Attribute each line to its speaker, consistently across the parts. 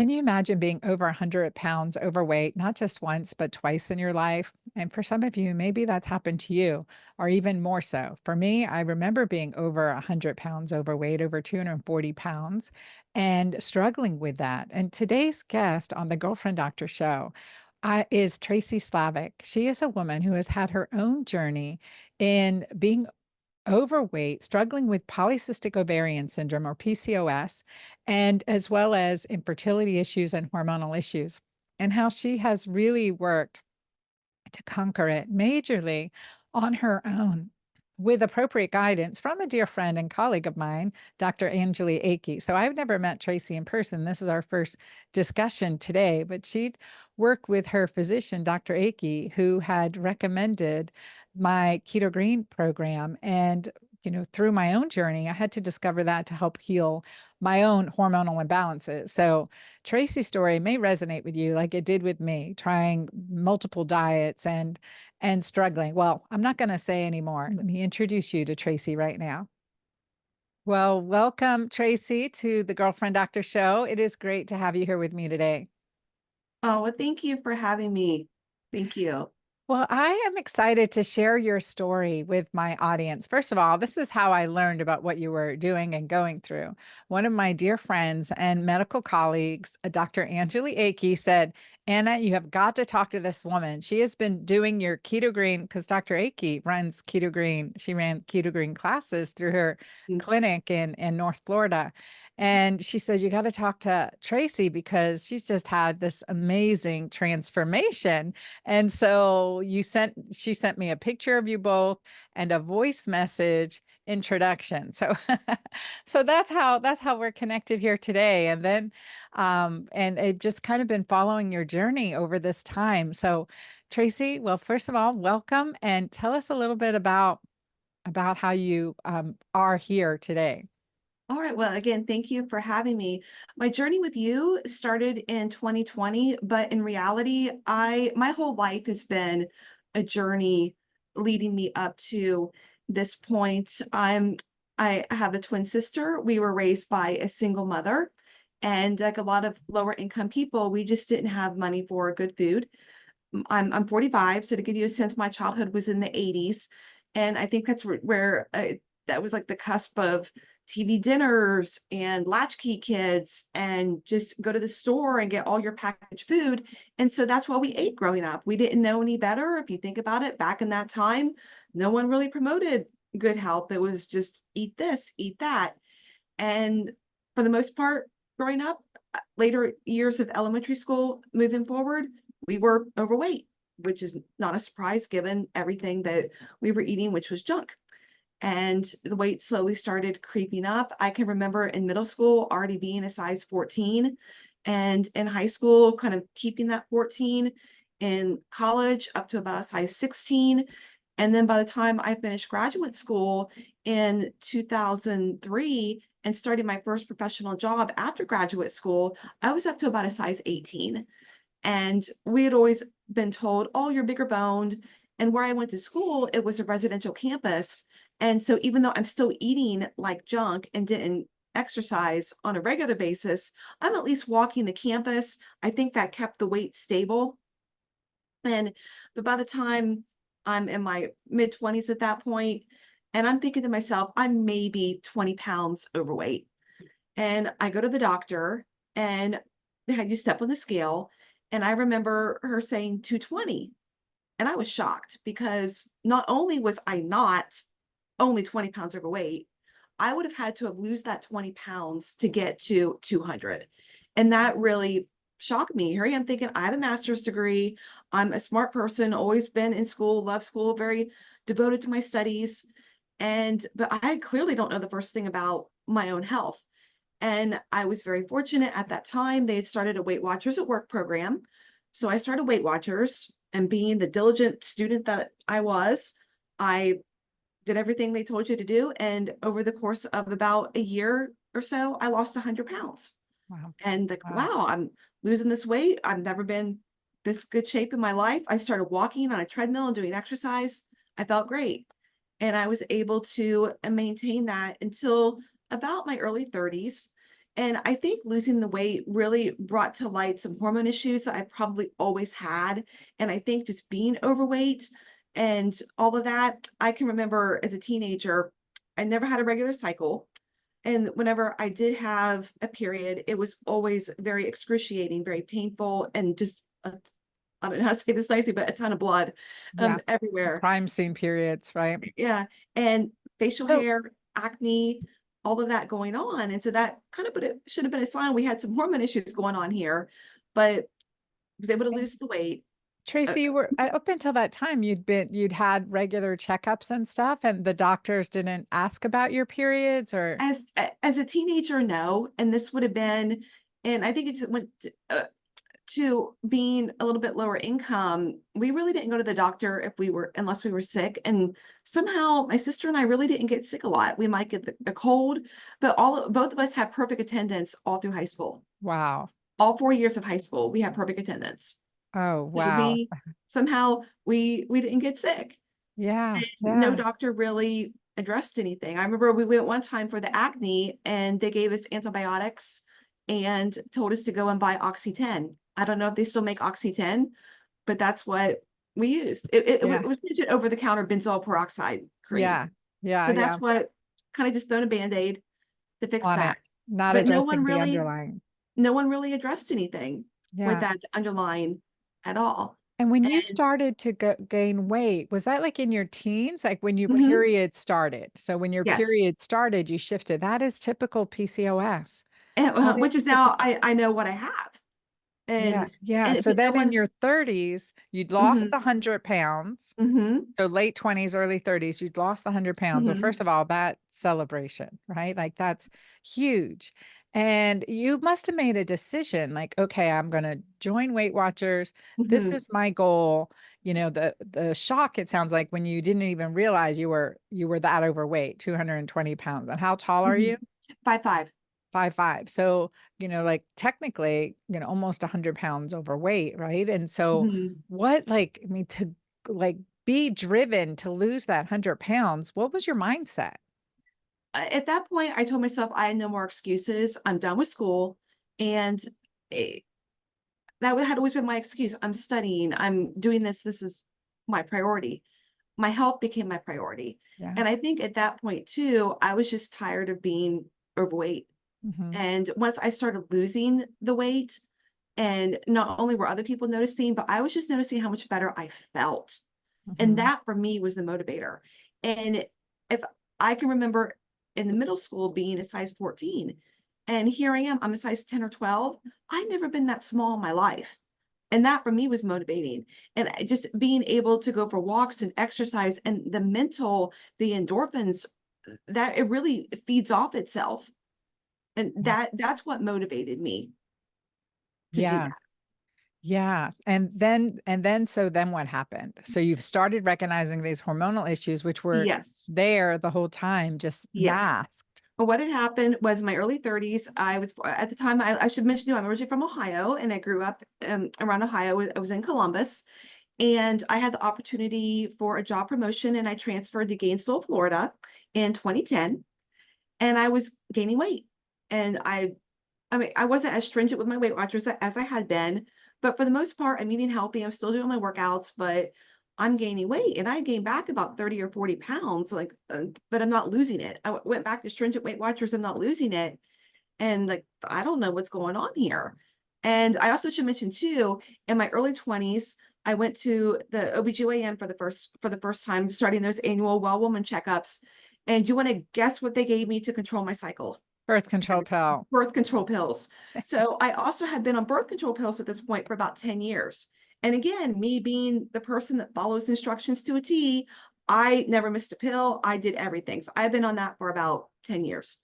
Speaker 1: Can you imagine being over 100 pounds overweight, not just once, but twice in your life? And for some of you, maybe that's happened to you, or even more so. For me, I remember being over 100 pounds overweight, over 240 pounds, and struggling with that. And today's guest on the Girlfriend Doctor show is Tracy Slavik. She is a woman who has had her own journey in being overweight, struggling with polycystic ovarian syndrome or PCOS, and as well as infertility issues and hormonal issues, and how she has really worked to conquer it majorly on her own with appropriate guidance from a dear friend and colleague of mine, Dr. Angeli Akey. So I've never met Tracy in person. This is our first discussion today, but she'd worked with her physician, Dr. Akey, who had recommended my Keto-Green program. And through my own journey, I had to discover that to help heal my own hormonal imbalances. So Tracy's story may resonate with you like it did with me, trying multiple diets and struggling. Well, I'm not going to say anymore. Let me introduce you to Tracy right now. Well, welcome, Tracy, to the Girlfriend Doctor show. It is great to have you here with me today.
Speaker 2: Oh, well, thank you for having me. Thank you.
Speaker 1: Well, I am excited to share your story with my audience. First of all, this is how I learned about what you were doing and going through. One of my dear friends and medical colleagues, Dr. Angeli Akey, said, Anna, you have got to talk to this woman. She has been doing your Keto-Green because Dr. Akey runs Keto-Green. She ran Keto-Green classes through her
Speaker 2: Mm.
Speaker 1: clinic in North Florida. And she said, you got to talk to Tracy because she's just had this amazing transformation. And so she sent me a picture of you both and a voice message introduction. So so that's how we're connected here today. And then and I've just kind of been following your journey over this time. So Tracy, well, first of all, welcome and tell us a little bit about how you are here today.
Speaker 2: All right. Well, again, thank you for having me. My journey with you started in 2020, but in reality, my whole life has been a journey leading me up to this point. I have a twin sister. We were raised by a single mother, and like a lot of lower income people, we just didn't have money for good food. I'm 45, so to give you a sense, my childhood was in the 80s, and I think that's where that was like the cusp of TV dinners and latchkey kids, and just go to the store and get all your packaged food. And so that's what we ate growing up. We didn't know any better. If you think about it, back in that time, no one really promoted good health. It was just eat this, eat that. And for the most part, growing up, later years of elementary school, moving forward, we were overweight, which is not a surprise given everything that we were eating, which was junk. And the weight slowly started creeping up. I can remember in middle school already being a size 14, and in high school, kind of keeping that 14, in college up to about a size 16. And then by the time I finished graduate school in 2003 and started my first professional job after graduate school, I was up to about a size 18. And we had always been told, oh, you're bigger boned. And where I went to school, it was a residential campus. And so even though I'm still eating like junk and didn't exercise on a regular basis, I'm at least walking the campus. I think that kept the weight stable. And but by the time I'm in my mid 20s at that point, and I'm thinking to myself, I'm maybe 20 pounds overweight. And I go to the doctor, and they had you step on the scale. And I remember her saying 220. And I was shocked because not only was I not only 20 pounds overweight, I would have had to have lose that 20 pounds to get to 200. And that really shocked me. Here I am thinking I have a master's degree. I'm a smart person, always been in school, love school, very devoted to my studies. But I clearly don't know the first thing about my own health. And I was very fortunate at that time. They had started a Weight Watchers at Work program. So I started Weight Watchers, and being the diligent student that I was, I did everything they told you to do. And over the course of about a year or so, I lost 100 pounds.
Speaker 1: Wow.
Speaker 2: And like,
Speaker 1: Wow.
Speaker 2: wow, I'm losing this weight. I've never been this good shape in my life. I started walking on a treadmill and doing exercise. I felt great. And I was able to maintain that until about my early 30s. And I think losing the weight really brought to light some hormone issues that I probably always had. And I think just being overweight and all of that, I can remember as a teenager, I never had a regular cycle. And whenever I did have a period, it was always very excruciating, very painful, and just, I don't know how to say this nicely, but a ton of blood
Speaker 1: Yeah. The
Speaker 2: everywhere.
Speaker 1: crime scene periods, right?
Speaker 2: Yeah. And facial
Speaker 1: So
Speaker 2: hair, acne, all of that going on. And so that kind of should have been a sign we had some hormone issues going on here, but was able to
Speaker 1: and
Speaker 2: lose the weight. Uh,
Speaker 1: Tracy, you were up until that time, you'd had regular checkups and stuff, and the doctors didn't ask about your periods or
Speaker 2: as a teenager, no. And this would have been, and I think it just went to being a little bit lower income. We really didn't go to the doctor if we were, unless we were sick. And somehow my sister and I really didn't get sick a lot. We might get the cold, but both of us had perfect attendance all through high school.
Speaker 1: wow.
Speaker 2: All 4 years of high school, we had perfect attendance.
Speaker 1: Oh,
Speaker 2: So
Speaker 1: wow.
Speaker 2: we somehow we didn't get sick.
Speaker 1: Yeah,
Speaker 2: No
Speaker 1: yeah,
Speaker 2: doctor really addressed anything. I remember we went one time for the acne and they gave us antibiotics and told us to go and buy Oxy-10. I don't know if they still make Oxy-10, but that's what we used.
Speaker 1: yeah,
Speaker 2: It was printed over the counter benzoyl peroxide cream.
Speaker 1: yeah, yeah,
Speaker 2: So
Speaker 1: yeah,
Speaker 2: that's what kind of just thrown a band-aid to fix
Speaker 1: on it,
Speaker 2: that.
Speaker 1: not
Speaker 2: But
Speaker 1: addressing the underlying.
Speaker 2: no one really addressed anything with
Speaker 1: Yeah.
Speaker 2: that underlying at all.
Speaker 1: And when you
Speaker 2: And
Speaker 1: started to gain weight, was that like in your teens, like when your
Speaker 2: mhm,
Speaker 1: period started? So when your
Speaker 2: yes.
Speaker 1: period started, you shifted. That is typical PCOS.
Speaker 2: And,
Speaker 1: That
Speaker 2: which
Speaker 1: is
Speaker 2: is now
Speaker 1: typical.
Speaker 2: I know what I have.
Speaker 1: Yeah,
Speaker 2: And
Speaker 1: yeah.
Speaker 2: and
Speaker 1: So
Speaker 2: but no
Speaker 1: then in
Speaker 2: one
Speaker 1: your 30s, you'd lost
Speaker 2: mhm,
Speaker 1: the 100 pounds.
Speaker 2: mhm,
Speaker 1: So late 20s, early 30s, you'd lost the 100 pounds. Well, first
Speaker 2: mhm,
Speaker 1: of all, that celebration, right? Like that's huge. And you must have made a decision like, okay, I'm going to join Weight Watchers. This
Speaker 2: mhm,
Speaker 1: is my goal. You know, the shock it sounds like when you didn't even realize you were that overweight, 220 pounds. And how tall are you?
Speaker 2: mhm. 5'5".
Speaker 1: 5'5". So, like technically, almost 100 pounds overweight, right? And so
Speaker 2: Mhm.
Speaker 1: what, like, I mean, to like be driven to lose that 100 pounds, what was your mindset?
Speaker 2: At that point, I told myself I had no more excuses. I'm done with school, and eh, had always been my excuse. I'm studying. I'm doing this. This is my priority. My health became my priority,
Speaker 1: Yeah.
Speaker 2: and I think at that point too, I was just tired of being overweight.
Speaker 1: Hmm.
Speaker 2: And once I started losing the weight, and not only were other people noticing, but I was just noticing how much better I felt. And
Speaker 1: Hmm.
Speaker 2: that for me was the motivator. And if I can remember in the middle school being a size 14, and here I am, I'm a size 10 or 12. I've never been that small in my life. And that for me was motivating. And just being able to go for walks and exercise and the mental, the endorphins, that it really feeds off itself. And that's what motivated me to do
Speaker 1: Yeah.
Speaker 2: that.
Speaker 1: Yeah. So then what happened? So you've started recognizing these hormonal issues, which were
Speaker 2: Yes.
Speaker 1: there the whole time, just
Speaker 2: Yes.
Speaker 1: masked.
Speaker 2: Well, what had happened was my early 30s. I was at the time, I should mention too, I'm originally from Ohio and I grew up around Ohio. I was in Columbus and I had the opportunity for a job promotion and I transferred to Gainesville, Florida in 2010 and I was gaining weight. And I mean, I wasn't as stringent with my Weight Watchers as I had been, but for the most part, I'm eating healthy. I'm still doing my workouts, but I'm gaining weight, and I gained back about 30 or 40 pounds, like, but I'm not losing it. Went back to stringent Weight Watchers. I'm not losing it, and like, I don't know what's going on here. And I also should mention too, in my early 20s, I went to the OBGYN for the first time, starting those annual well woman checkups. And do you want to guess what they gave me to control my cycle?
Speaker 1: Birth control pill.
Speaker 2: Birth control pills. So I also had been on birth control pills at this point for about 10 years. And again, me being the person that follows instructions to a T, I never missed a pill. I did everything. So I've been on that for about 10 years.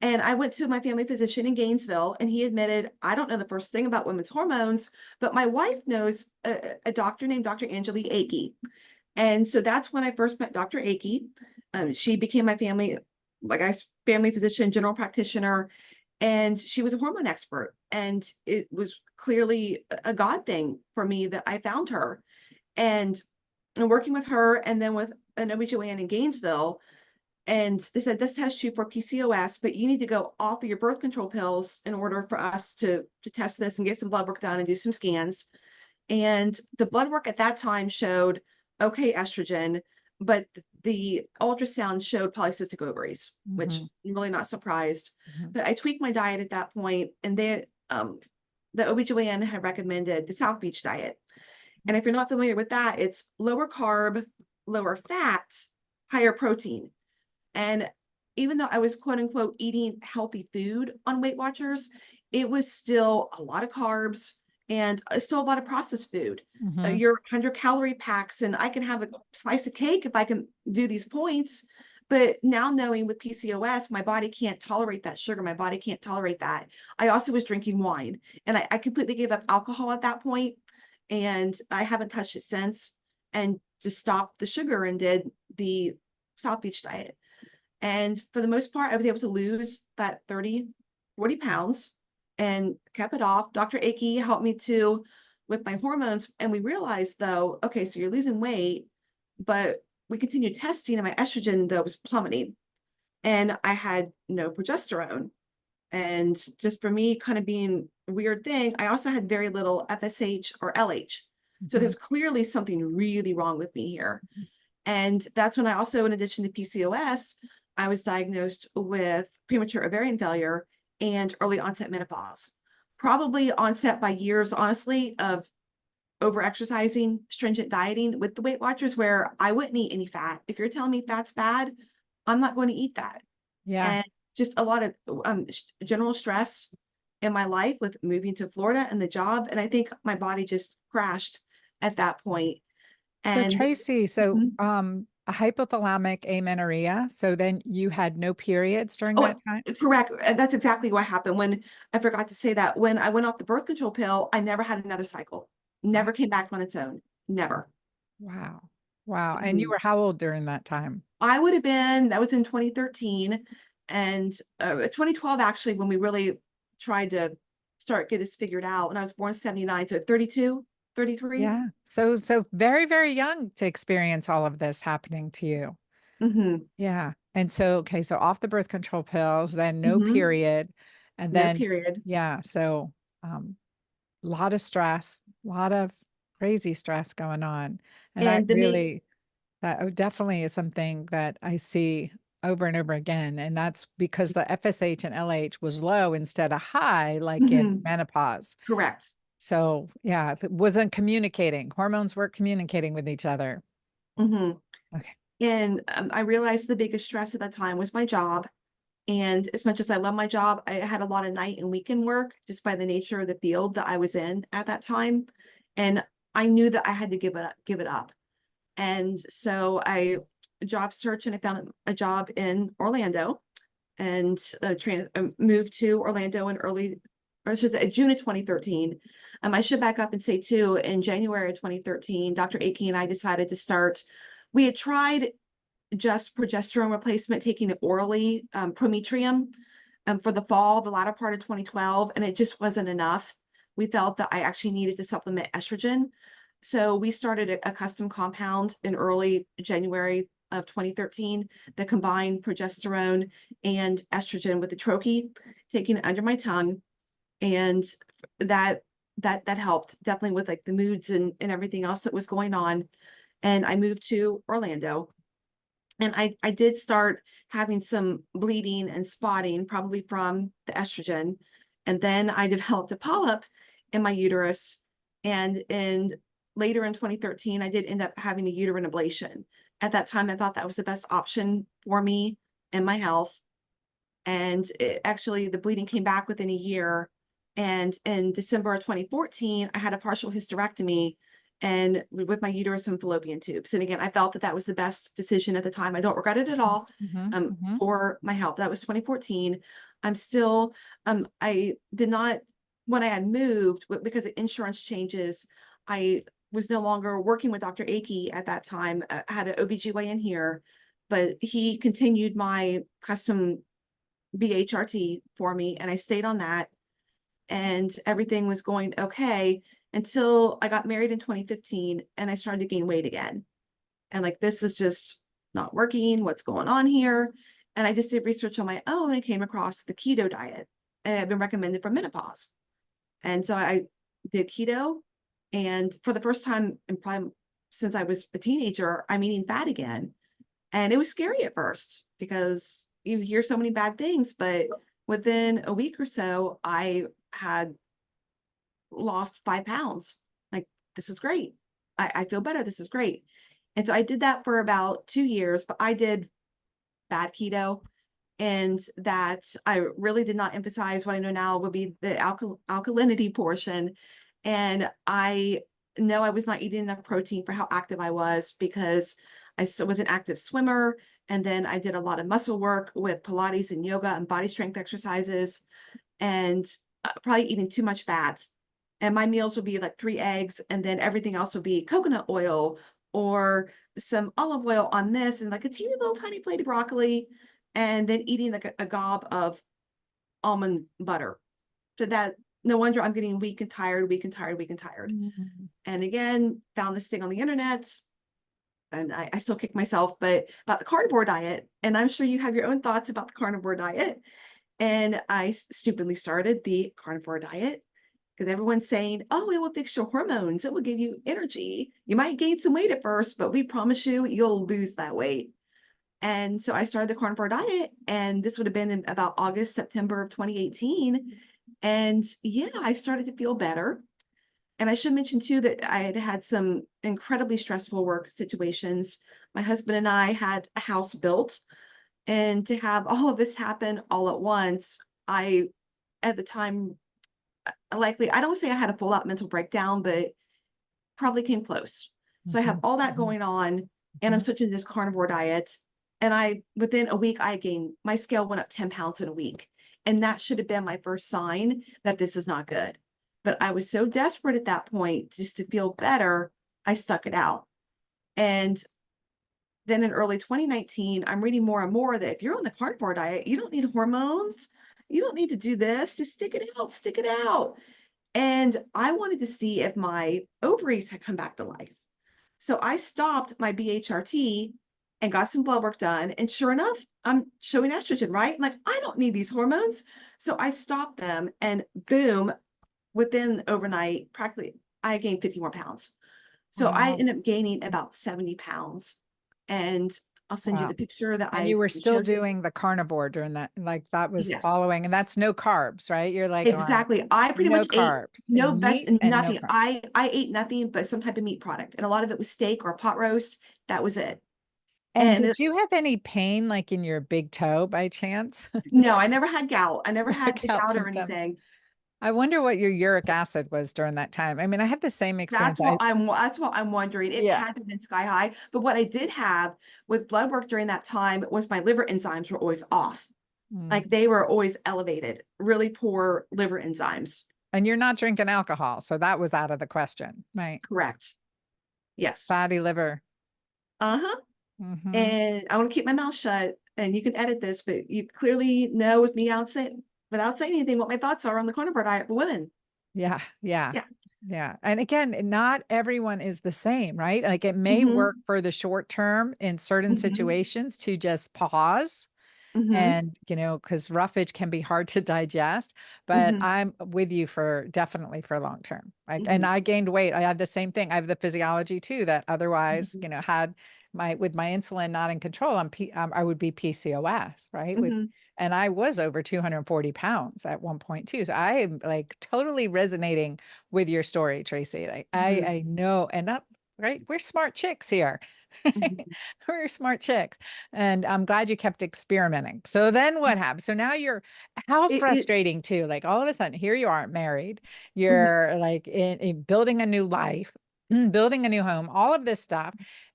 Speaker 2: And I went to my family physician in Gainesville, and he admitted, I don't know the first thing about women's hormones, but my wife knows a doctor named Dr. Angeli Akey. And so that's when I first met Dr. Akey. She became my family physician, general practitioner, and she was a hormone expert. And it was clearly a God thing for me that I found her. And working with her and then with an OBGYN in Gainesville, And they said, this tests you for PCOS, but you need to go off of your birth control pills in order for us to test this and get some blood work done and do some scans. And the blood work at that time showed okay estrogen, but the ultrasound showed polycystic ovaries, which
Speaker 1: Hmm.
Speaker 2: I'm really not surprised.
Speaker 1: Hmm.
Speaker 2: But I tweaked my diet at that point, and the OBGYN had recommended the South Beach diet. And if you're not familiar with that, it's lower carb, lower fat, higher protein. And even though I was quote unquote eating healthy food on Weight Watchers, it was still a lot of carbs and still a lot of processed food.
Speaker 1: Hmm.
Speaker 2: Your 100-calorie packs, and I can have a slice of cake if I can do these points. But now knowing with PCOS, my body can't tolerate that sugar. My body can't tolerate that. I also was drinking wine, and I completely gave up alcohol at that point, and I haven't touched it since. And just stopped the sugar and did the South Beach diet. And for the most part, I was able to lose that 30, 40 pounds and kept it off. Dr. Akey helped me too with my hormones. And we realized though, okay, so you're losing weight, but we continued testing and my estrogen though was plummeting. And I had no progesterone. And just for me, kind of being a weird thing, I also had very little FSH or LH. So
Speaker 1: Hmm.
Speaker 2: there's clearly something really wrong with me here. And that's when I also, in addition to PCOS, I was diagnosed with premature ovarian failure and early onset menopause. Probably onset by years, honestly, of over-exercising, stringent dieting with the Weight Watchers, where I wouldn't eat any fat. If you're telling me fat's bad, I'm not going to eat that.
Speaker 1: Yeah.
Speaker 2: And just a lot of general stress in my life with moving to Florida and the job. And I think my body just crashed at that point.
Speaker 1: So
Speaker 2: And
Speaker 1: Tracy, a hypothalamic amenorrhea. So then you had no periods during
Speaker 2: oh,
Speaker 1: that time?
Speaker 2: correct. That's exactly what happened. When I forgot to say that, when I went off the birth control pill, I never had another cycle.
Speaker 1: Wow.
Speaker 2: Never came back on its own. Never.
Speaker 1: Wow. Wow. And you
Speaker 2: Mhm.
Speaker 1: were how old during that time?
Speaker 2: I would have been, that was in 2013 and 2012, actually, when we really tried to get this figured out. And I was born 79, so 32, 33.
Speaker 1: Yeah. So very, very young to experience all of this happening to you.
Speaker 2: Mm-hmm.
Speaker 1: Yeah. And so, okay, so off the birth control pills, then no
Speaker 2: Mm-hmm.
Speaker 1: period. And
Speaker 2: No
Speaker 1: then,
Speaker 2: period.
Speaker 1: yeah, so a lot of stress, a lot of crazy stress going on. And I
Speaker 2: And the main,
Speaker 1: really, that definitely is something that I see over and over again. And that's because the FSH and LH was low instead of high, like in
Speaker 2: mhm,
Speaker 1: menopause.
Speaker 2: correct.
Speaker 1: So, yeah, if it wasn't communicating, hormones weren't communicating with each other.
Speaker 2: Mm-hmm.
Speaker 1: Okay.
Speaker 2: And I realized the biggest stress at that time was my job. And as much as I love my job, I had a lot of night and weekend work just by the nature of the field that I was in at that time. And I knew that I had to give it up. And so I job searched and I found a job in Orlando and moved to Orlando in or I should say June of 2013. I should back up and say too, in January of 2013, Dr. Akey and I decided to start. We had tried just progesterone replacement, taking it orally, Prometrium, for the fall, the latter part of 2012, and it just wasn't enough. We felt that I actually needed to supplement estrogen. So we started a custom compound in early January of 2013 that combined progesterone and estrogen with the troche, taking it under my tongue. And that that helped definitely with like the moods and everything else that was going on. And I moved to Orlando and I did start having some bleeding and spotting, probably from the estrogen. And then I developed a polyp in my uterus. And later in 2013, I did end up having a uterine ablation. At that time, I thought that was the best option for me and my health. And actually, the bleeding came back within a year. And in December of 2014, I had a partial hysterectomy and with my uterus and fallopian tubes. And again, I felt that that was the best decision at the time. I don't regret it at all,
Speaker 1: Hmm. Hmm.
Speaker 2: for my health. That was 2014. I'm still, I did not, when I had moved, because of insurance changes, I was no longer working with Dr. Akey at that time. I had an OBGYN here, but he continued my custom BHRT for me, and I stayed on that, and everything was going okay until I got married in 2015 and I started to gain weight again. And like, this is just not working? What's going on here? And I just did research on my own and came across the keto diet. And I've been recommended for menopause. And so I did keto. And for the first time in probably since I was a teenager, I'm eating fat again. And it was scary at first because you hear so many bad things, but within a week or so, I had lost 5 pounds. Like, this is great. I feel better. This is great. And so I did that for about 2 years, but I did bad keto. And that I really did not emphasize what I know now would be the alkalinity portion. And I know I was not eating enough protein for how active I was because I still was an active swimmer. And then I did a lot of muscle work with Pilates and yoga and body strength exercises, and probably eating too much fat. And my meals would be like 3 eggs, and then everything else would be coconut oil or some olive oil on this, and like a teeny little tiny plate of broccoli, and then eating like a gob of almond butter. So that, no wonder I'm getting weak and tired, weak and tired, weak and tired.
Speaker 1: Mhm.
Speaker 2: And again, found this thing on the internet, and I still kick myself, but about the carnivore diet. And I'm sure you have your own thoughts about the carnivore diet. And I stupidly started the carnivore diet because everyone's saying, oh, it will fix your hormones. It will give you energy. You might gain some weight at first, but we promise you, you'll lose that weight. And so I started the carnivore diet, and this would have been in about August, September of 2018. And yeah, I started to feel better. And I should mention too that I had had some incredibly stressful work situations. My husband and I had a house built, and to have all of this happen all at once, I, at the time, likely, I don't say I had a full out mental breakdown, but probably came close. So I have
Speaker 1: Mhm.
Speaker 2: all that
Speaker 1: Mhm.
Speaker 2: going on, and I'm
Speaker 1: Mhm.
Speaker 2: switching to this carnivore diet. And within a week, I gained, my scale went up 10 pounds in a week. And that should have been my first sign that this is not good. But I was so desperate at that point just to feel better, I stuck it out. And then in early 2019, I'm reading more and more that if you're on the carnivore diet, you don't need hormones. You don't need to do this. Just stick it out, stick it out. And I wanted to see if my ovaries had come back to life. So I stopped my BHRT and got some blood work done. And sure enough, I'm showing estrogen, right? Like, I don't need these hormones. So I stopped them, and boom, within overnight, practically, I gained 50 more pounds. So I
Speaker 1: Wow.
Speaker 2: ended up gaining about 70 pounds. And I'll send you
Speaker 1: Wow.
Speaker 2: the picture that
Speaker 1: And you
Speaker 2: I
Speaker 1: were still
Speaker 2: showed you.
Speaker 1: doing the carnivore during that, like that was
Speaker 2: Yes.
Speaker 1: following, and that's no carbs, right? You're like, all right,
Speaker 2: Exactly. I pretty
Speaker 1: no
Speaker 2: much ate
Speaker 1: carbs,
Speaker 2: no
Speaker 1: meat and no
Speaker 2: nothing.
Speaker 1: carbs.
Speaker 2: I ate nothing but some type of meat product. And a lot of it was steak or pot roast. That was it.
Speaker 1: And
Speaker 2: And
Speaker 1: did you have any pain like in your big toe by chance?
Speaker 2: no, I never had gout. I never
Speaker 1: No
Speaker 2: had the
Speaker 1: gout
Speaker 2: gout or
Speaker 1: symptoms?
Speaker 2: anything.
Speaker 1: I wonder what your uric acid was during that time. I mean, I had the same experience.
Speaker 2: That's what I'm wondering. It
Speaker 1: Yeah.
Speaker 2: had to have been sky high. But what I did have with blood work during that time was my liver enzymes were always off.
Speaker 1: Mm.
Speaker 2: Like, they were always elevated, really poor liver enzymes.
Speaker 1: And you're not drinking alcohol, so that was out of the question, right?
Speaker 2: Correct. Yes.
Speaker 1: Fatty liver.
Speaker 2: Uh-huh.
Speaker 1: Hmm.
Speaker 2: And I want to keep my mouth shut, and you can edit this, but you clearly know with me without saying anything what my thoughts are on the carnivore diet for women.
Speaker 1: Yeah, yeah,
Speaker 2: Yeah.
Speaker 1: yeah. And again, not everyone is the same, right? Like it may work
Speaker 2: Mm-hmm.
Speaker 1: for the short term in certain
Speaker 2: Mm-hmm.
Speaker 1: situations to just pause
Speaker 2: Mm-hmm.
Speaker 1: and, because roughage can be hard to digest, but
Speaker 2: Mm-hmm.
Speaker 1: I'm with you for definitely for long term. Like, and
Speaker 2: Mm-hmm.
Speaker 1: I gained weight. I had the same thing. I have the physiology too that otherwise,
Speaker 2: Mm-hmm.
Speaker 1: had with my insulin not in control, I would be PCOS, right?
Speaker 2: Mm-hmm.
Speaker 1: And I was over 240 pounds at one point too. So I am like totally resonating with your story, Tracy. Like
Speaker 2: Mm-hmm.
Speaker 1: I know, and up, right? We're smart chicks here. Right?
Speaker 2: Mm-hmm.
Speaker 1: We're smart chicks. And I'm glad you kept experimenting. So then what happened? So now how
Speaker 2: It
Speaker 1: frustrating too. Like all of a sudden, here you are married,
Speaker 2: mhm.
Speaker 1: you're like in building a new life, building a new home, all of this stuff.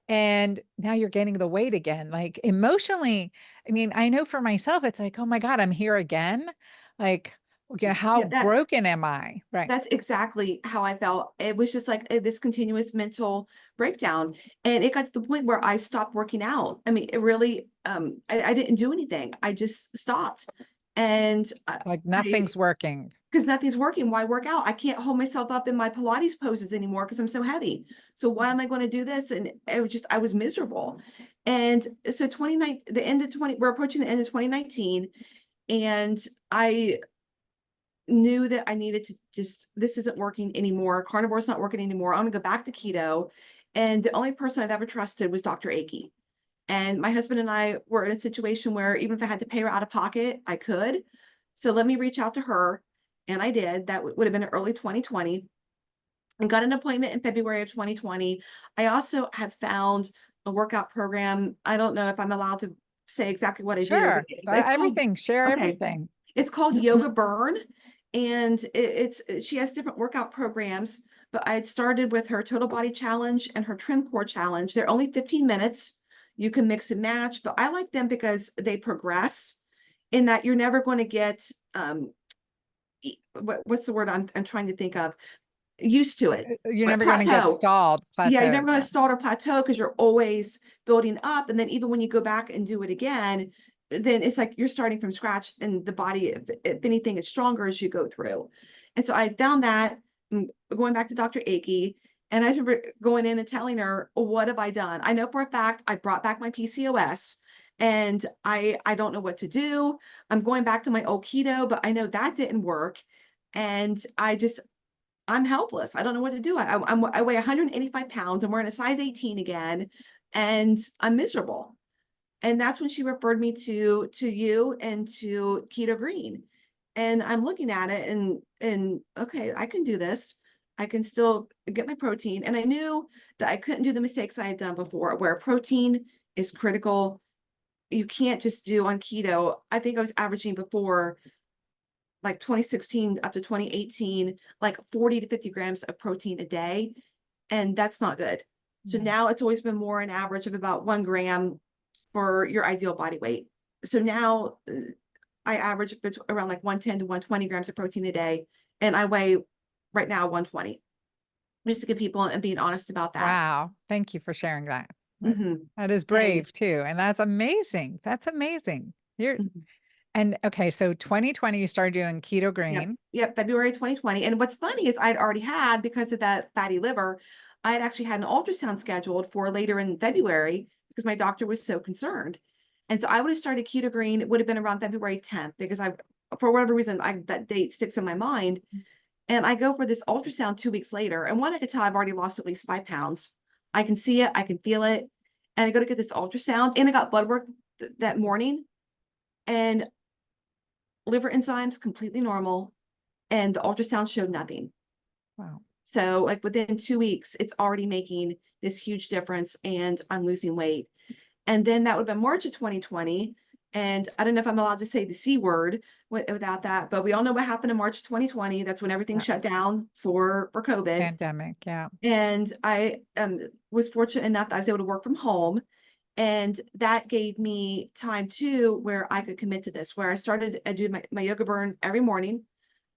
Speaker 1: And now you're gaining the weight again. Like emotionally, I mean, I know for myself, it's like, oh my God, I'm here again. Like, how
Speaker 2: Yeah,
Speaker 1: broken am I? Right.
Speaker 2: that's exactly how I felt. It was just like this continuous mental breakdown. And it got to the point where I stopped working out. I mean, it really, I didn't do anything. I just stopped. And
Speaker 1: Like
Speaker 2: I
Speaker 1: nothing's working.
Speaker 2: because nothing's working. Why work out? I can't hold myself up in my Pilates poses anymore because I'm so heavy. So why am I going to do this? And it was just, I was miserable. And so 29, the end of 20, we're approaching the end of 2019. And I knew that I needed to just, this isn't working anymore. Carnivore's not working anymore. I'm gonna go back to keto. And the only person I've ever trusted was Dr. Akey. And my husband and I were in a situation where even if I had to pay her out of pocket, I could. So let me reach out to her. And I did. That would have been early 2020 and got an appointment in February of 2020. I also have found a workout program. I don't know if I'm allowed to say exactly what I do, but
Speaker 1: Sure.
Speaker 2: it's called,
Speaker 1: Everything, share
Speaker 2: okay,
Speaker 1: everything.
Speaker 2: it's called Yoga Burn. And she has different workout programs, but I had started with her total body challenge and her trim core challenge. They're only 15 minutes. You can mix and match, but I like them because they progress in that you're never going to get what's the word I'm trying to think of, used to it.
Speaker 1: You're
Speaker 2: Right,
Speaker 1: never going to get
Speaker 2: plateau.
Speaker 1: stalled,
Speaker 2: Yeah, you're never
Speaker 1: plateaued.
Speaker 2: going to
Speaker 1: Yeah.
Speaker 2: start or plateau because you're always building up. And then even when you go back and do it again, then it's like you're starting from scratch and the body, if anything, is stronger as you go through. And so I found that going back to Dr. Akey, and I remember going in and telling her, what have I done? I know for a fact I brought back my PCOS and I don't know what to do. I'm going back to my old keto, but I know that didn't work. And I'm helpless. I don't know what to do. I weigh 185 pounds. I'm wearing a size 18 again, and I'm miserable. And that's when she referred me to you and to Keto-Green. And I'm looking at it and okay, I can do this. I can still get my protein. And I knew that I couldn't do the mistakes I had done before, where protein is critical. You can't just do on keto. I think I was averaging before like 2016 up to 2018, like 40 to 50 grams of protein a day. And that's not good. So
Speaker 1: Yeah.
Speaker 2: now it's always been more an average of about 1 gram for your ideal body weight. So now I average around like 110 to 120 grams of protein a day. And I weigh right now 120, just to give people and being honest about that.
Speaker 1: Wow. Thank you for sharing that.
Speaker 2: Hmm.
Speaker 1: That is
Speaker 2: And
Speaker 1: brave too. And that's amazing. That's amazing. You're
Speaker 2: mhm.
Speaker 1: and okay, so 2020 you started doing keto
Speaker 2: Yep.
Speaker 1: green.
Speaker 2: Yep. February 2020. And what's funny is I'd already had, because of that fatty liver, I had actually had an ultrasound scheduled for later in February because my doctor was so concerned. And so I would have started keto green. It would have been around February 10th because for whatever reason, that date sticks in my mind. And I go for this ultrasound 2 weeks later. And one, I could tell I've already lost at least 5 pounds. I can see it. I can feel it. And I go to get this ultrasound and I got blood work that morning, and liver enzymes completely normal, and the ultrasound showed nothing.
Speaker 1: Wow.
Speaker 2: So like within 2 weeks, it's already making this huge difference and I'm losing weight. And then that would have been March of 2020. And I don't know if I'm allowed to say the C word without that, but we all know what happened in March of 2020. That's when everything
Speaker 1: Yeah.
Speaker 2: shut down for COVID.
Speaker 1: Pandemic. Yeah.
Speaker 2: And I was fortunate enough that I was able to work from home. And that gave me time too, where I could commit to this, where I started, I do my yoga burn every morning.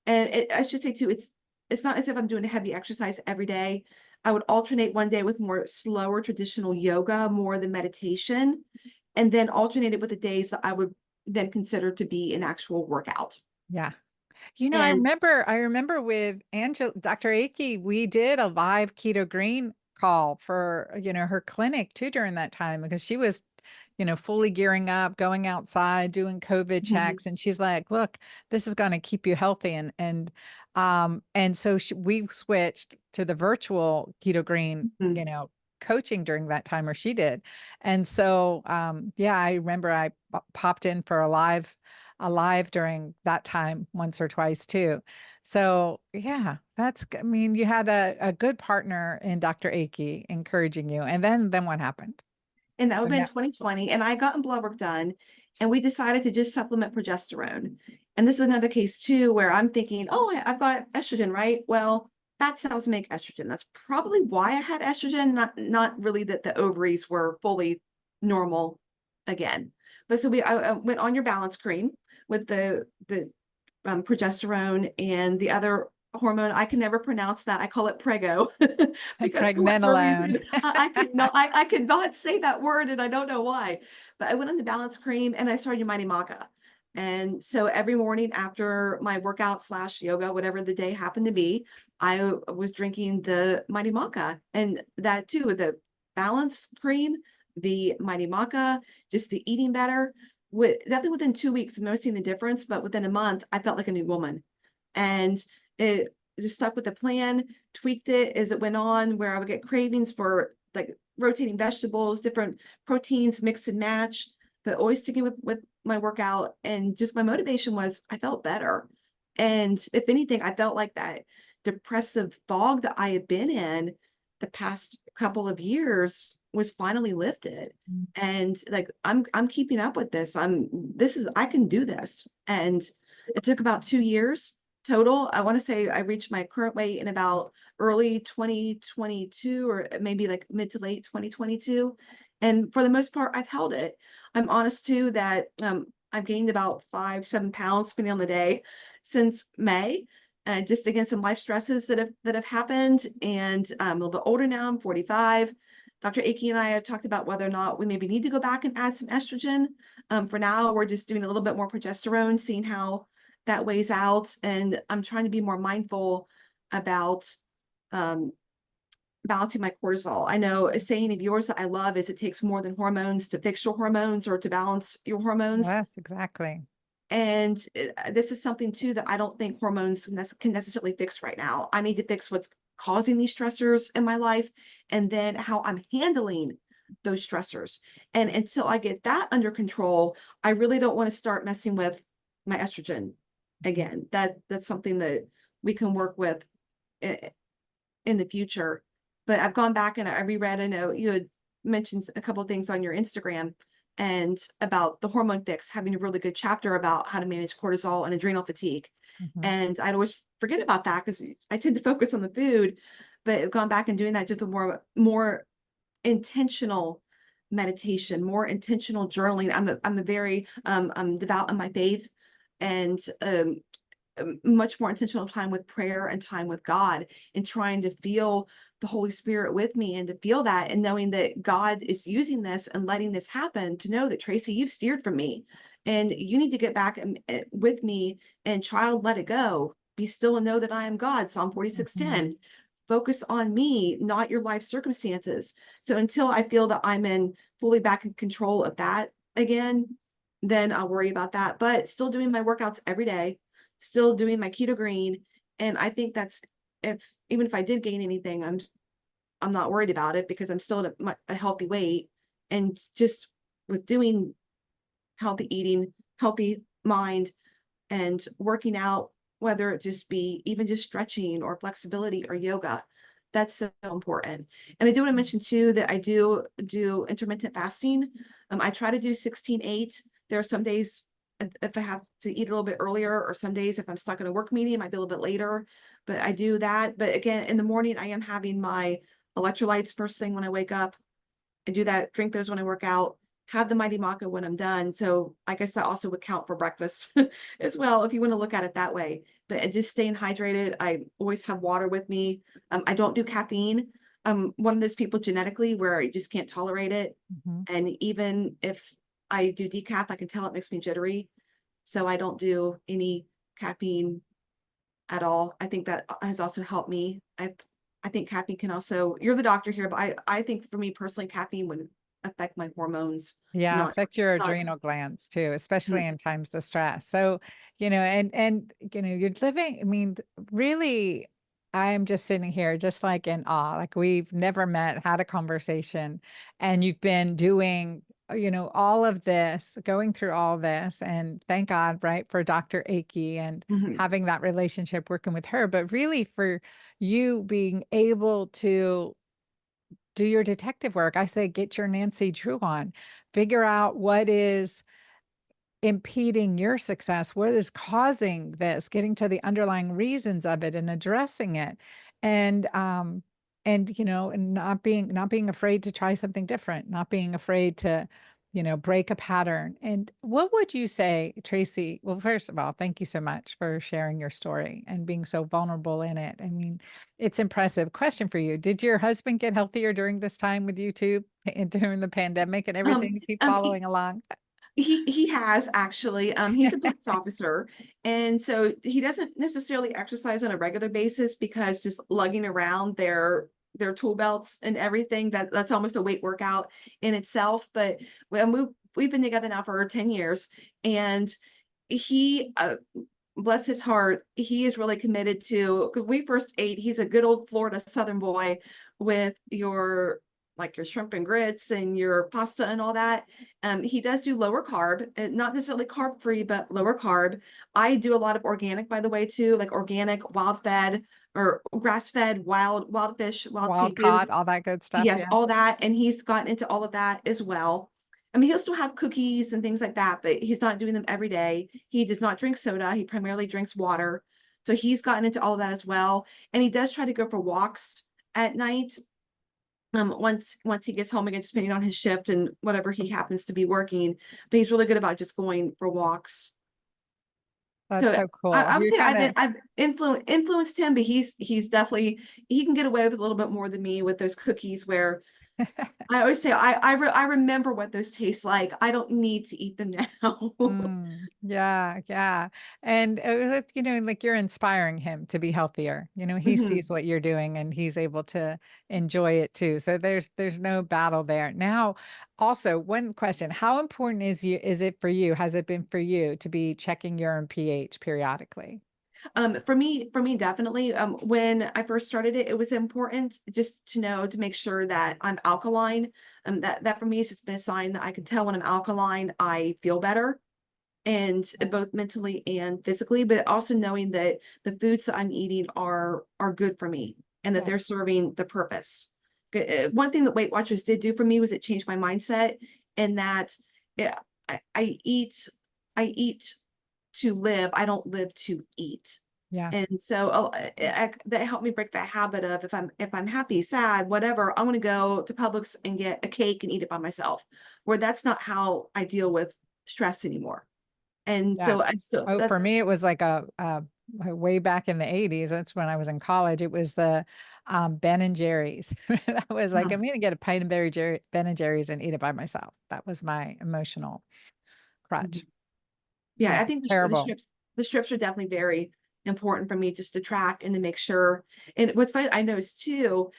Speaker 2: And I should say too, it's not as if I'm doing a heavy exercise every day. I would alternate one day with more slower traditional yoga, more than meditation, and then alternate it with the days that I would then consider to be an actual workout.
Speaker 1: Yeah.
Speaker 2: And
Speaker 1: I remember with Dr. Akey, we did a live keto green call for, her clinic too during that time because she was, fully gearing up, going outside, doing COVID
Speaker 2: mhm,
Speaker 1: checks. And she's like, look, this is going to keep you healthy. And so we switched to the virtual keto green,
Speaker 2: mhm.
Speaker 1: coaching during that time, or she did. And so, yeah, I remember I popped in for alive during that time once or twice too. So yeah, I mean, you had a good partner in Dr. Akey encouraging you. And then what happened?
Speaker 2: And that
Speaker 1: So
Speaker 2: would have been
Speaker 1: now,
Speaker 2: 2020. And I gotten blood work done, and we decided to just supplement progesterone. And this is another case too, where I'm thinking, oh, I've got estrogen, right? Well, fat cells make estrogen. That's probably why I had estrogen, not really that the ovaries were fully normal again. But so I went on your balance cream with the progesterone and the other hormone. I can never pronounce that. I call it prego
Speaker 1: and
Speaker 2: because for whatever
Speaker 1: pregnenolone.
Speaker 2: reason I could not say that word, and I don't know why. But I went on the balance cream and I started your Mighty Maca. And so every morning after my workout slash yoga, whatever the day happened to be, I was drinking the Mighty Maca, and that too, with the balance cream, the Mighty Maca, just the eating better. With definitely within 2 weeks of noticing the difference, but within a month, I felt like a new woman. And it just stuck with the plan, tweaked it as it went on, where I would get cravings for like rotating vegetables, different proteins, mix and match, but always sticking with my workout. And just my motivation was I felt better. And if anything, I felt like that depressive fog that I had been in the past couple of years was finally lifted.
Speaker 1: Mm.
Speaker 2: And like I'm keeping up with this. I can do this. And it took about 2 years total. I want to say I reached my current weight in about early 2022, or maybe like mid to late 2022. And for the most part, I've held it. I'm honest too that I've gained about 5, 7 pounds depending on the day since May. Just again, some life stresses that have happened. And I'm a little bit older now. I'm 45. Dr. Akey and I have talked about whether or not we maybe need to go back and add some estrogen. For now, we're just doing a little bit more progesterone, seeing how that weighs out. And I'm trying to be more mindful about um, balancing my cortisol. I know a saying of yours that I love is it takes more than hormones to fix your hormones or to balance your hormones.
Speaker 1: Yes, exactly.
Speaker 2: And this is something too that I don't think hormones can necessarily fix right now. I need to fix what's causing these stressors in my life, and then how I'm handling those stressors. And until I get that under control, I really don't want to start messing with my estrogen again. That's something that we can work with in the future. But I've gone back and I reread. I know you had mentioned a couple of things on your Instagram and about the hormone fix, having a really good chapter about how to manage cortisol and adrenal fatigue.
Speaker 1: Mhm.
Speaker 2: And I'd always forget about that because I tend to focus on the food, but I've gone back and doing that, just a more intentional meditation, more intentional journaling. I'm a very I'm devout in my faith, and much more intentional time with prayer and time with God, and trying to feel the Holy Spirit with me, and to feel that, and knowing that God is using this and letting this happen to know that, Tracy, you've steered from me and you need to get back with me, and child, let it go. Be still and know that I am God. Psalm
Speaker 1: Mhm.
Speaker 2: 46:10. Focus on me, not your life circumstances. So until I feel that I'm in fully back in control of that again, then I'll worry about that. But still doing my workouts every day, still doing my Keto-Green. And I think that's, if even if I did gain anything, I'm not worried about it because I'm still at a healthy weight. And just with doing healthy eating, healthy mind, and working out, whether it just be even just stretching or flexibility or yoga, that's so important. And I do want to mention too that I do intermittent fasting. I try to do 16/8. There are some days if I have to eat a little bit earlier, or some days if I'm stuck in a work meeting, it might be a little bit later, but I do that. But again, in the morning, I am having my electrolytes first thing when I wake up. I do that, drink those when I work out, have the Mighty Maca when I'm done. So I guess that also would count for breakfast as well, if you want to look at it that way. But just staying hydrated. I always have water with me. I don't do caffeine. I'm one of those people genetically where I just can't tolerate it.
Speaker 1: Mhm.
Speaker 2: And even if I do decaf, I can tell it makes me jittery. So I don't do any caffeine at all. I think that has also helped me. I think caffeine can also, you're the doctor here, but I think for me personally, caffeine would affect my hormones,
Speaker 1: Yeah,
Speaker 2: not
Speaker 1: affect your
Speaker 2: not
Speaker 1: adrenal glands too, especially
Speaker 2: Mhm,
Speaker 1: in times of stress. So, you're living, I mean, really, I'm just sitting here just like in awe. Like we've never met, had a conversation, and you've been doing, all of this, going through all this, and thank God, right, for Dr. Akey and
Speaker 2: mhm.
Speaker 1: having that relationship working with her, but really for you being able to do your detective work. I say, get your Nancy Drew on, figure out what is impeding your success, what is causing this, getting to the underlying reasons of it and addressing it. And not being afraid to try something different, not being afraid to, break a pattern. And what would you say, Tracy? Well, first of all, thank you so much for sharing your story and being so vulnerable in it. I mean, it's impressive. Question for you. Did your husband get healthier during this time with you too, and during the pandemic and
Speaker 2: Um,
Speaker 1: everything? Is he
Speaker 2: um,
Speaker 1: following along?
Speaker 2: He has actually, he's a police officer, and so he doesn't necessarily exercise on a regular basis because just lugging around their tool belts and everything, that's almost a weight workout in itself. But when we've been together now for 10 years, and he bless his heart, he is really committed to, because we first ate, he's a good old Florida Southern boy with your like your shrimp and grits and your pasta and all that. He does do lower carb, not necessarily carb free, but lower carb. I do a lot of organic, by the way, too, like organic, wild fed or grass fed, wild fish, wild
Speaker 1: Wild
Speaker 2: seafood.
Speaker 1: caught, all that good stuff.
Speaker 2: Yes,
Speaker 1: Yeah.
Speaker 2: all that. And he's gotten into all of that as well. I mean, he'll still have cookies and things like that, but he's not doing them every day. He does not drink soda. He primarily drinks water. So he's gotten into all of that as well. And he does try to go for walks at night. Once he gets home again, just depending on his shift and whatever he happens to be working. But he's really good about just going for walks.
Speaker 1: That's
Speaker 2: So
Speaker 1: so cool.
Speaker 2: I would
Speaker 1: You're
Speaker 2: say
Speaker 1: kind of
Speaker 2: I've influenced him, but he's definitely, he can get away with a little bit more than me with those cookies where I always say I remember what those taste like. I don't need to eat them now.
Speaker 1: Yeah, yeah. And like you're inspiring him to be healthier. He sees
Speaker 2: Mhm.
Speaker 1: what you're doing and he's able to enjoy it too. So there's no battle there. Now, also one question, how important is it for you? Has it been for you to be checking your own pH periodically?
Speaker 2: For me, definitely. When I first started it, it was important just to know to make sure that I'm alkaline. That for me has just been a sign that I can tell when I'm alkaline, I feel better, and both mentally and physically, but also knowing that the foods that I'm eating are good for me and that
Speaker 1: Yeah.
Speaker 2: they're serving the purpose. One thing that Weight Watchers did do for me was it changed my mindset, and that yeah, I eat to live. I don't live to eat.
Speaker 1: Yeah.
Speaker 2: And so that helped me break that habit of if I'm happy, sad, whatever, I'm going to go to Publix and get a cake and eat it by myself. Where that's not how I deal with stress anymore. And
Speaker 1: Yeah.
Speaker 2: so I'm still
Speaker 1: Oh,
Speaker 2: that.
Speaker 1: for me, it was like way back in the 80s. That's when I was in college. It was the Ben and Jerry's. That was like,
Speaker 2: uh,
Speaker 1: I'm gonna get a pint of Ben and Jerry's and eat it by myself. That was my emotional
Speaker 2: mhm.
Speaker 1: crutch.
Speaker 2: Yeah,
Speaker 1: Yeah,
Speaker 2: I think
Speaker 1: terrible.
Speaker 2: the strips are definitely very important for me just to track and to make sure. And what's funny, I noticed too,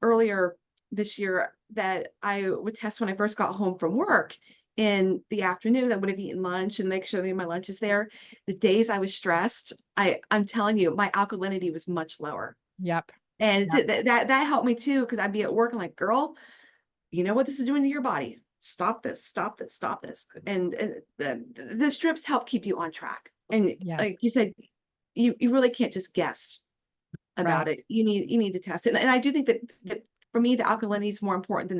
Speaker 2: earlier this year that I would test when I first got home from work in the afternoon. I would have eaten lunch and make sure that my lunch is there. The days I was stressed, I'm telling you, my alkalinity was much lower.
Speaker 1: Yep.
Speaker 2: And
Speaker 1: Yep.
Speaker 2: that helped me too, because I'd be at work and like, girl, you know what this is doing to your body. Stop this, stop this, stop this. And the strips help keep you on track. And
Speaker 1: Yeah.
Speaker 2: like you said, you really can't just guess about
Speaker 1: Right.
Speaker 2: it. You need to test it. And I do think that for me, the alkalinity is more important than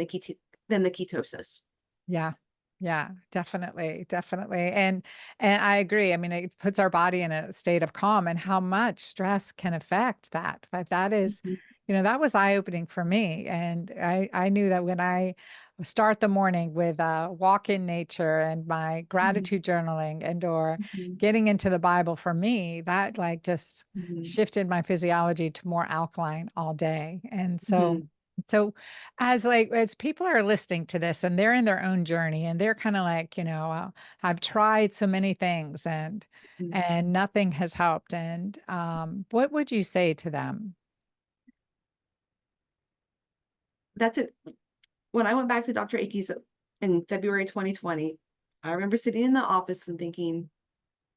Speaker 2: the ketosis.
Speaker 1: Yeah. Yeah, definitely, definitely. And I agree. I mean, it puts our body in a state of calm and how much stress can affect that. That is,
Speaker 2: Mhm,
Speaker 1: that was eye-opening for me. And I knew that when I start the morning with a walk in nature and my
Speaker 2: mhm,
Speaker 1: gratitude journaling and or
Speaker 2: mhm,
Speaker 1: getting into the Bible for me, that like just
Speaker 2: mhm,
Speaker 1: shifted my physiology to more alkaline all day. And so
Speaker 2: mhm,
Speaker 1: so as people are listening to this and they're in their own journey and they're kind of like, I've tried so many things
Speaker 2: mhm.
Speaker 1: and nothing has helped. And what would you say to them?
Speaker 2: That's it. When I went back to Dr. Akey's in February 2020, I remember sitting in the office and thinking,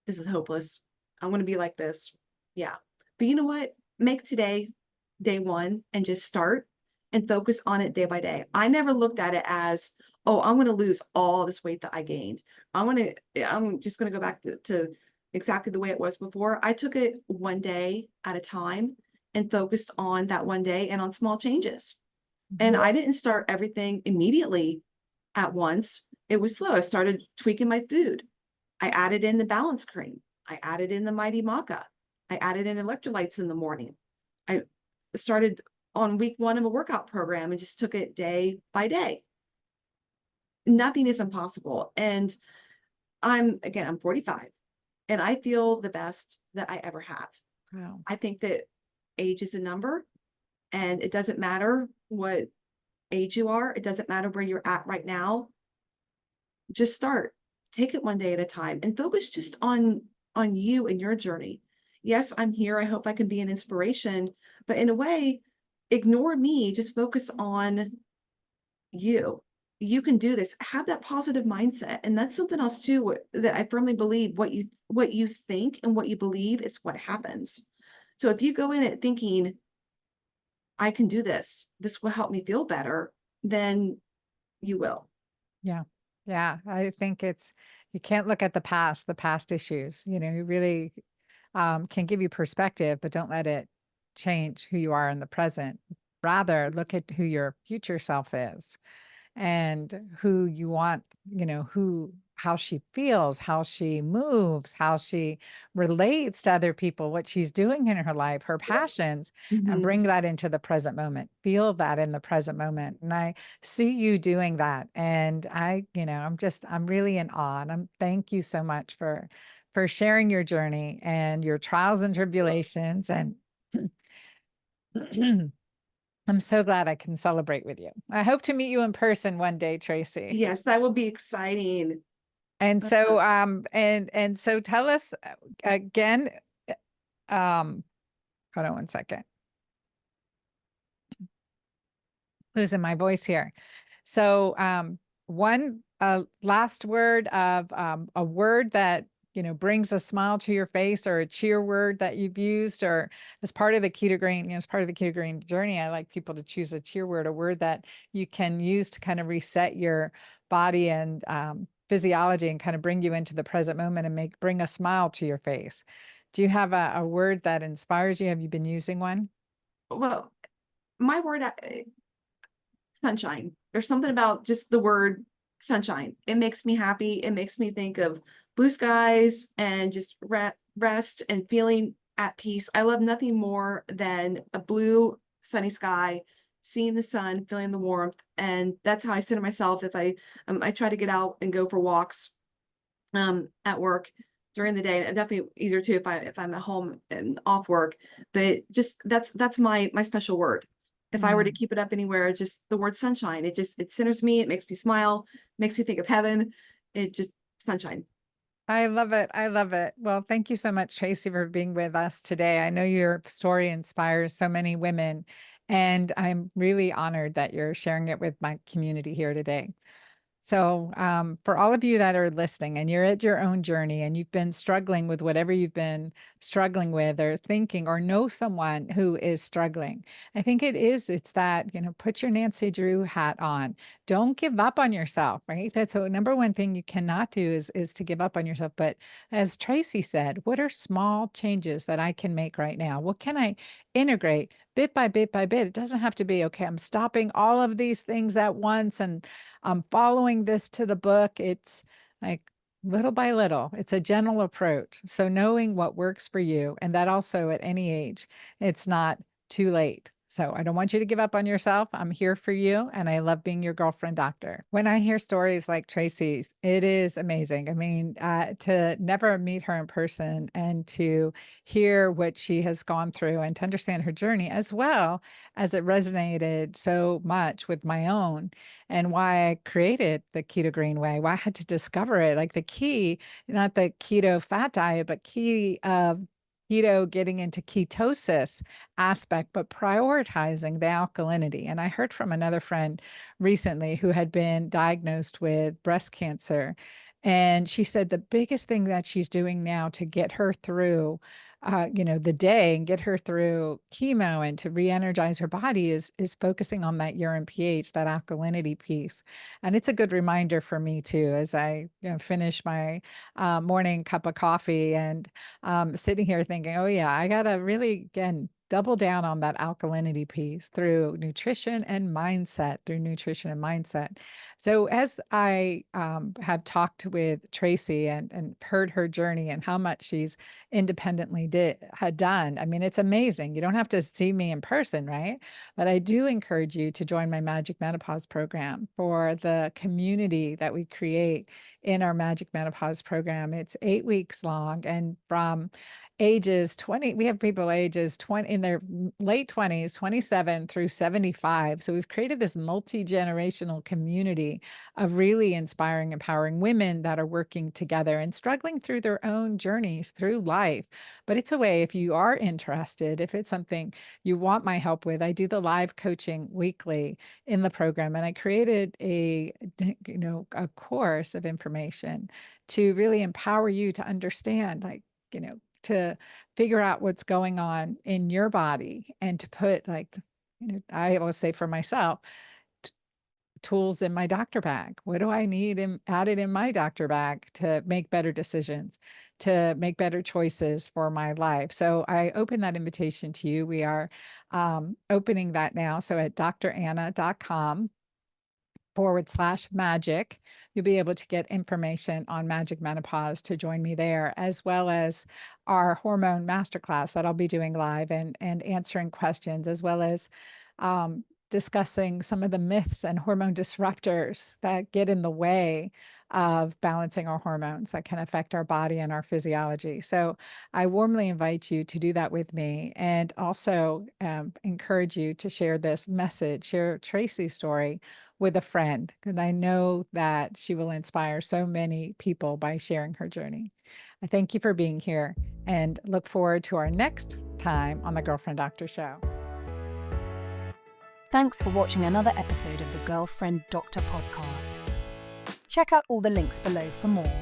Speaker 2: this is hopeless. I want to be like this. Yeah. But you know what? Make today day one and just start and focus on it day by day. I never looked at it as, oh, I'm going to lose all this weight that I gained. I'm just going to go back to exactly the way it was before. I took it one day at a time and focused on that one day and on small changes. And
Speaker 1: Mhm.
Speaker 2: I didn't start everything immediately at once. It was slow. I started tweaking my food. I added in the balance cream. I added in the mighty maca. I added in electrolytes in the morning. I started on week one of a workout program and just took it day by day. Nothing is impossible. And I'm 45 and I feel the best that I ever have.
Speaker 1: Wow.
Speaker 2: I think that age is a number, and it doesn't matter what age you are. It doesn't matter where you're at right now. Just start. take it one day at a time and focus just on you and your journey. Yes, I'm here. I hope I can be an inspiration, but in a way, ignore me. Just focus on you. You can do this. Have that positive mindset. And that's something else too that I firmly believe what you think and what you believe is what happens. So if you go in it thinking, I can do this, this will help me feel better, then you will.
Speaker 1: Yeah. Yeah. I think you can't look at the past issues. You really can give you perspective, but don't let it change who you are in the present. Rather, look at who your future self is and who you want, how she feels, how she moves, how she relates to other people, what she's doing in her life, her passions, and
Speaker 2: Mhm.
Speaker 1: bring that into the present moment. Feel that in the present moment. And I see you doing that. And I'm really in awe. And thank you so much for sharing your journey and your trials and tribulations. And I'm so glad I can celebrate with you. I hope to meet you in person one day, Tracy.
Speaker 2: Yes, that would be exciting.
Speaker 1: And
Speaker 2: Uh,
Speaker 1: so, and so tell us again, um, hold on one second, losing my voice here. So, one last word of a word that brings a smile to your face, or a cheer word that you've used, or as part of the Keto-Green, as part of the Keto-Green journey, I like people to choose a cheer word, a word that you can use to kind of reset your body and physiology and kind of bring you into the present moment and bring a smile to your face. Do you have a word that inspires you? Have you been using one?
Speaker 2: well, my word, sunshine. There's something about just the word sunshine. It makes me happy. It makes me think of blue skies and just rest and feeling at peace. I love nothing more than a blue, sunny sky, seeing the sun, feeling the warmth, and that's how I center myself. If I try to get out and go for walks at work during the day, and definitely easier too if I'm at home and off work. But just that's my special word. If I were to
Speaker 1: Mm.
Speaker 2: keep it up anywhere, just the word sunshine. It centers me. It makes me smile. Makes me think of heaven. It just sunshine.
Speaker 1: I love it. I love it. Well, thank you so much, Tracy, for being with us today. I know your story inspires so many women, and I'm really honored that you're sharing it with my community here today. So, for all of you that are listening and you're at your own journey and you've been struggling with whatever you've been struggling with, or thinking, or know someone who is struggling, I think it's that, put your Nancy Drew hat on. Don't give up on yourself, right? That's the number one thing you cannot do is to give up on yourself. But as Tracy said, what are small changes that I can make right now? What can I integrate bit by bit by bit? It doesn't have to be, okay, I'm stopping all of these things at once and I'm following this to the book. It's like little by little, it's a gentle approach. So knowing what works for you, and that also at any age, it's not too late. So I don't want you to give up on yourself. I'm here for you. And I love being your girlfriend doctor. When I hear stories like Tracy's, it is amazing. I mean, to never meet her in person and to hear what she has gone through and to understand her journey, as well as it resonated so much with my own, and why I created the Keto-Green way, why I had to discover it. Like the key, not the keto fat diet, but key of keto getting into ketosis aspect, but prioritizing the alkalinity. And I heard from another friend recently who had been diagnosed with breast cancer. And she said the biggest thing that she's doing now to get her through the day and get her through chemo and to re-energize her body is focusing on that urine pH, that alkalinity piece. And it's a good reminder for me too, as I finish my morning cup of coffee and sitting here thinking, oh yeah, I gotta really, again, double down on that alkalinity piece through nutrition and mindset, So as I have talked with Tracy and heard her journey and how much she's independently had done. I mean, it's amazing. You don't have to see me in person, right? But I do encourage you to join my Magic Menopause program for the community that we create in our Magic Menopause program. It's 8 weeks long, and from ages 20, we have people ages 20 in their late 20s, 27 through 75. So we've created this multi-generational community of really inspiring, empowering women that are working together and struggling through their own journeys through life. But it's a way, if you are interested, if it's something you want my help with, I do the live coaching weekly in the program, and I created a course of information to really empower you to understand, to figure out what's going on in your body, and to put, I always say for myself, tools in my doctor bag. What do I need added in my doctor bag to make better decisions, to make better choices for my life? So I open that invitation to you. We are opening that now. So at dranna.com/magic, you'll be able to get information on Magic Menopause to join me there, as well as our hormone masterclass that I'll be doing live, and answering questions, as well as discussing some of the myths and hormone disruptors that get in the way of balancing our hormones that can affect our body and our physiology. So I warmly invite you to do that with me, and also encourage you to share this message, share Tracy's story with a friend, because I know that she will inspire so many people by sharing her journey. I thank you for being here, and look forward to our next time on the Girlfriend Doctor Show.
Speaker 3: Thanks for watching another episode of the Girlfriend Doctor podcast. Check out all the links below for more.